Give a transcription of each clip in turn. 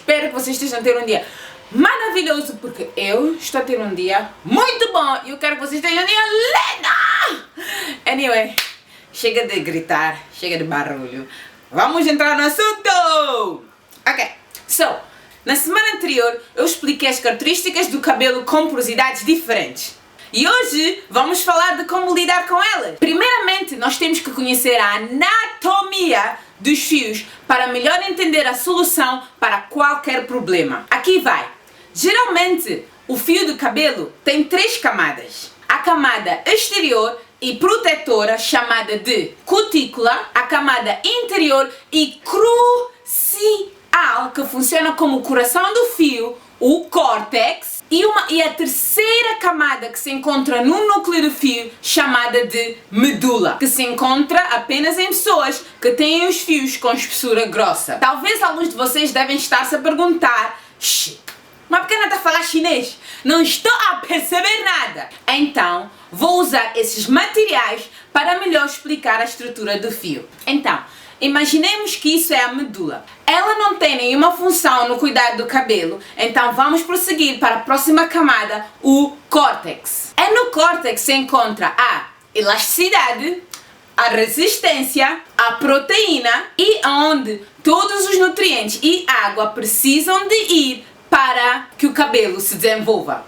espero que vocês estejam a ter um dia maravilhoso, porque eu estou a ter um dia muito bom e eu quero que vocês tenham um dia lindo! Anyway, chega de gritar, chega de barulho. Vamos entrar no assunto! Ok, na semana anterior eu expliquei as características do cabelo com porosidades diferentes. E hoje vamos falar de como lidar com elas. Primeiramente, nós temos que conhecer a anatomia dos fios para melhor entender a solução para qualquer problema. Aqui vai. Geralmente, o fio do cabelo tem 3 camadas. A camada exterior e protetora, chamada de cutícula, a camada interior e crucial, que funciona como o coração do fio, o córtex, e a terceira camada que se encontra no núcleo do fio, chamada de medula, que se encontra apenas em pessoas que têm os fios com espessura grossa. Talvez alguns de vocês devem estar-se a perguntar: uma pequena está a falar chinês? Não estou a perceber nada. Então, vou usar esses materiais para melhor explicar a estrutura do fio. Então, imaginemos que isso é a medula. Ela não tem nenhuma função no cuidado do cabelo, então vamos prosseguir para a próxima camada, o córtex. É no córtex que se encontra a elasticidade, a resistência, a proteína e onde todos os nutrientes e água precisam de ir para que o cabelo se desenvolva.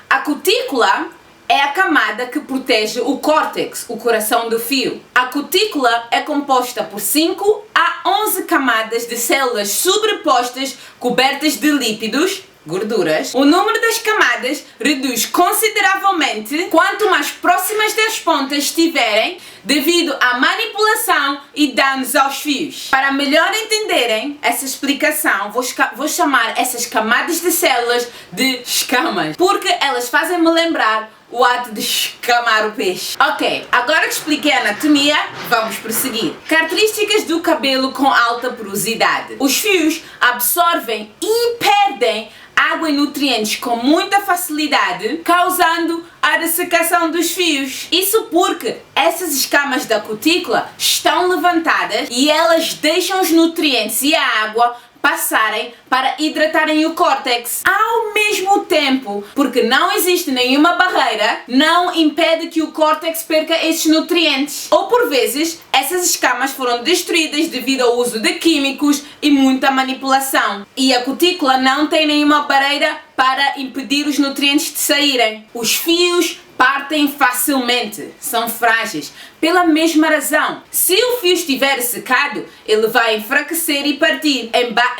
A cutícula é a camada que protege o córtex, o coração do fio. A cutícula é composta por 5 a 11 camadas de células sobrepostas cobertas de lípidos, gorduras. O número das camadas reduz consideravelmente quanto mais próximas das pontas estiverem, devido à manipulação e danos aos fios. Para melhor entenderem essa explicação, vou chamar essas camadas de células de escamas, porque elas fazem-me lembrar o ato de escamar o peixe. Ok, agora que expliquei a anatomia, vamos prosseguir. Características do cabelo com alta porosidade. Os fios absorvem e perdem água e nutrientes com muita facilidade, causando a dessecação dos fios. Isso porque essas escamas da cutícula estão levantadas e elas deixam os nutrientes e a água passarem para hidratarem o córtex. Ao mesmo tempo, porque não existe nenhuma barreira, não impede que o córtex perca esses nutrientes. Ou por vezes, essas escamas foram destruídas devido ao uso de químicos e muita manipulação. E a cutícula não tem nenhuma barreira para impedir os nutrientes de saírem. Os fios partem facilmente, são frágeis, pela mesma razão. Se o fio estiver secado, ele vai enfraquecer e partir,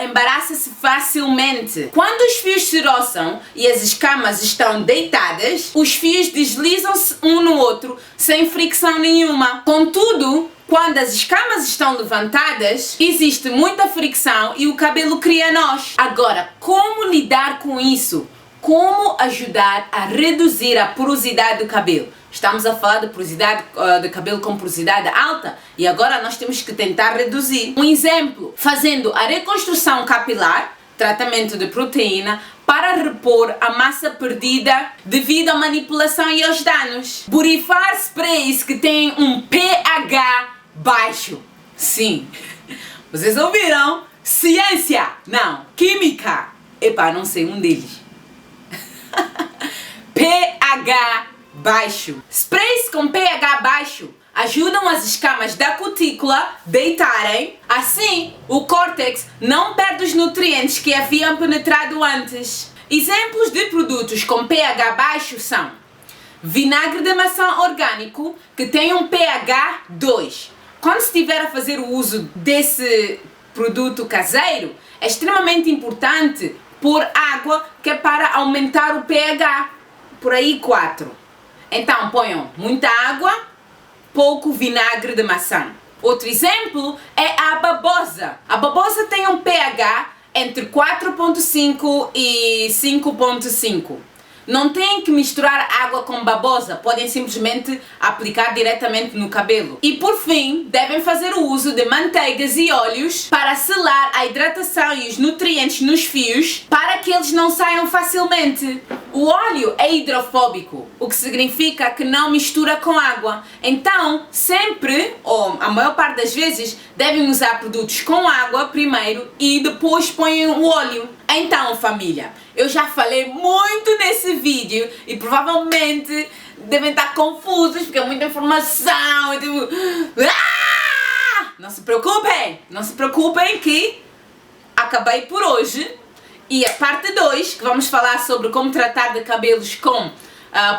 embaraça-se facilmente. Quando os fios se roçam e as escamas estão deitadas, os fios deslizam-se um no outro sem fricção nenhuma. Contudo, quando as escamas estão levantadas, existe muita fricção e o cabelo cria nós. Agora, como lidar com isso? Como ajudar a reduzir a porosidade do cabelo? Estamos a falar de porosidade de cabelo com porosidade alta e agora nós temos que tentar reduzir. Um exemplo, fazendo a reconstrução capilar, tratamento de proteína, para repor a massa perdida devido à manipulação e aos danos. Borifar sprays que têm um pH baixo. Sim, vocês ouviram? Ciência, não, química. Não sei, um deles. pH baixo. Sprays com pH baixo ajudam as escamas da cutícula deitarem, assim o córtex não perde os nutrientes que haviam penetrado antes. Exemplos de produtos com pH baixo são vinagre de maçã orgânico que tem um pH 2. Quando estiver a fazer o uso desse produto caseiro, é extremamente importante pôr água, que é para aumentar o pH, por aí 4. Então ponham muita água, pouco vinagre de maçã. Outro exemplo é a babosa. A babosa tem um pH entre 4.5 e 5.5. Não têm que misturar água com babosa, podem simplesmente aplicar diretamente no cabelo. E por fim, devem fazer o uso de manteigas e óleos para selar a hidratação e os nutrientes nos fios para que eles não saiam facilmente. O óleo é hidrofóbico, o que significa que não mistura com água. Então, sempre, ou a maior parte das vezes, devem usar produtos com água primeiro e depois põem o óleo. Então, família, eu já falei muito nesse vídeo e provavelmente devem estar confusos porque é muita informação. Não se preocupem que acabei por hoje. E a parte 2, que vamos falar sobre como tratar de cabelos com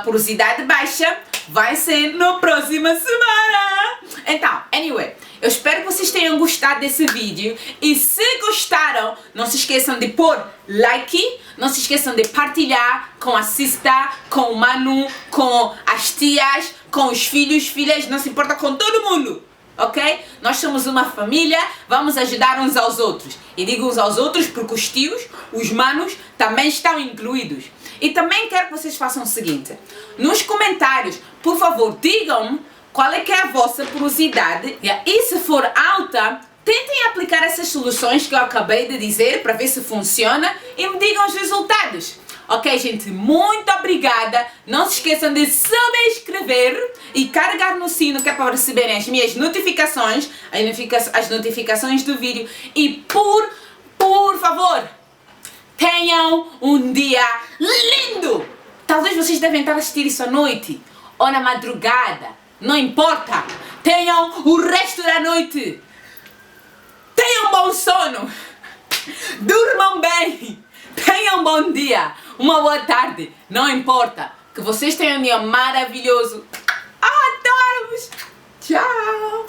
porosidade baixa, vai ser na próxima semana. Então, anyway, eu espero que vocês tenham gostado desse vídeo. E se gostaram, não se esqueçam de pôr like, não se esqueçam de partilhar com a Sista, com o Manu, com as tias, com os filhos, filhas, não se importa, com todo mundo. Ok? Nós somos uma família, vamos ajudar uns aos outros. E digo uns aos outros porque os tios, os manos, também estão incluídos. E também quero que vocês façam o seguinte. Nos comentários, por favor, digam-me qual é que é a vossa porosidade. E se for alta, tentem aplicar essas soluções que eu acabei de dizer para ver se funciona e me digam os resultados. Ok, gente? Muito obrigada. Não se esqueçam de subscrever e carregar no sino que é para receberem as minhas notificações, as notificações do vídeo. E por favor, tenham um dia lindo. Talvez vocês devem estar a assistir isso à noite ou na madrugada. Não importa. Tenham o resto da noite. Tenham bom sono. Durmam bem. Tenham um bom dia, uma boa tarde, não importa. Que vocês tenham um dia maravilhoso. Adoro-vos. Tchau.